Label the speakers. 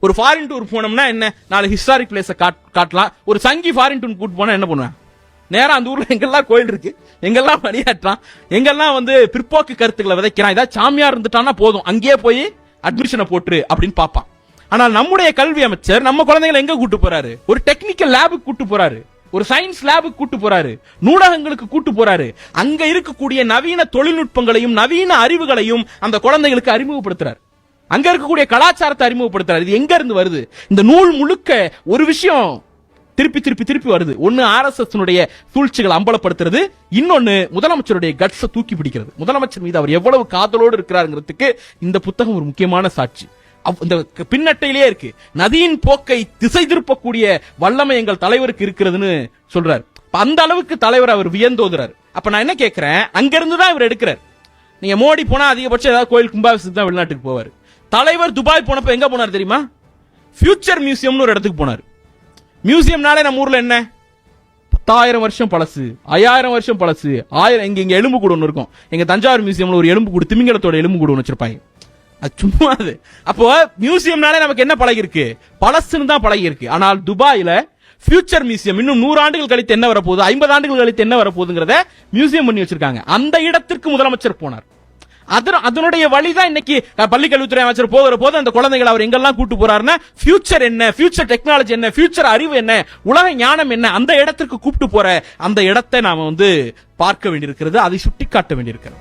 Speaker 1: ஒரு foreign tour போனோம்னா என்ன, 4 ஹிஸ்டாரிக் பிளேஸ காட்டலாம். ஒரு சங்கி ஃபாரின் டூர் கூட்டு போனா என்ன பண்ணுவேன், நேரா அந்த ஊர்ல எங்கெல்லாம் கோயில் இருக்கு, எங்கெல்லாம் பணியாற்றான், எங்கெல்லாம் பிற்போக்கு கருத்துக்களை விதைக்கிறான், ஏதாவது சாமியார் இருந்துட்டான்னா போதும் அங்கேயே போய் அட்மிஷனை போட்டுரு அப்படின்னு பாப்பான். ஆனால் நம்முடைய கல்வி அமைச்சர் நம்ம குழந்தைகளை எங்க கூட்டு போறாரு, ஒரு டெக்னிக்கல் லேபுக்கு கூட்டு போறாரு, ஒரு சயின்ஸ் லேபுக்கு கூட்டு போறாரு, நூலகங்களுக்கு கூட்டு போறாரு. அங்க இருக்கக்கூடிய நவீன தொழில்நுட்பங்களையும் நவீன அறிவுகளையும் அந்த குழந்தைகளுக்கு அறிமுகப்படுத்துறாரு. அங்க இருக்கக்கூடிய கலாச்சாரத்தை அறிமுகப்படுத்துறாரு. இது எங்க இருந்து வருது? இந்த நூல் முழுக்க ஒரு விஷயம் திருப்பி திருப்பி திருப்பி வருது. ஒன்னு RSS சூழ்ச்சிகளை அம்பலப்படுத்துறது, இன்னொன்னு முதலமைச்சருடைய கட்ஸை தூக்கி பிடிக்கிறது. முதலமைச்சர் மீது அவர் எவ்வளவு காதலோடு இருக்கிறாருங்கிறதுக்கு இந்த புத்தகம் ஒரு முக்கியமான சாட்சி. இந்த பின்னட்டையிலே இருக்கு, நதியின் போக்கை திசை திருப்பக்கூடிய வல்லமை எங்கள் தலைவருக்கு இருக்கிறதுன்னு சொல்றாரு. அந்த அளவுக்கு தலைவர் அவர் வியந்தோதுறாரு. அப்ப நான் என்ன கேட்கிறேன், அங்க இருந்து தான் இவர் எடுக்கிறார். நீங்க மோடி போனா அதிகபட்சம் ஏதாவது கோயில் கும்பாபிஷேகத்துக்கு தான் வெளிநாட்டுக்கு போவார். தலைவர் துபாய் போனப்ப எங்க போனார் தெரியுமா? ஃபியூச்சர் மியூசியம்னு ஒரு இடத்துக்கு போனார். மியூசியம்னாலே நம்ம ஊர்ல என்ன, 10,000 வருஷம் பழசு, 5000 வருஷம் பழசு, 1000. இங்க எலும்பு கூடு ஒன்று இருக்கும். எங்க தஞ்சாவூர் மியூசியம்ல ஒரு எலும்பு கூடு, திமிங்கலத்தோட எலும்பு கூடு ஒன்று வச்சிருப்பாங்க. அது சும்மா அது. அப்போ மியூசியம்னாலே நமக்கு என்ன பழகி இருக்கு, பழசுன்னு தான் பழகி இருக்கு. ஆனால் துபாயில ஃபியூச்சர் மியூசியம் இன்னும் 100 ஆண்டுகள் கழித்து என்ன வரப்போகுது, 50 ஆண்டுகள் கழித்து என்ன வரப்போகுதுங்கிறத மியூசியம் பண்ணி வச்சிருக்காங்க. அந்த இடத்திற்கு முதலமைச்சர் போனார். அதனுடைய வழிதான் இன்னைக்கு பள்ளிக்கல்வித்துறை அமைச்சர் போகிற போது அந்த குழந்தைகள் அவர் எங்கெல்லாம் கூட்டு போறாருன்னா, ஃபியூச்சர் என்ன, ஃபியூச்சர் டெக்னாலஜி என்ன, ஃபியூச்சர் அறிவு என்ன, உலக ஞானம் என்ன, அந்த இடத்திற்கு கூப்பிட்டு போற அந்த இடத்தை நாம பார்க்க வேண்டியிருக்கிறது, அதை சுட்டிக்காட்ட வேண்டியிருக்கிறது.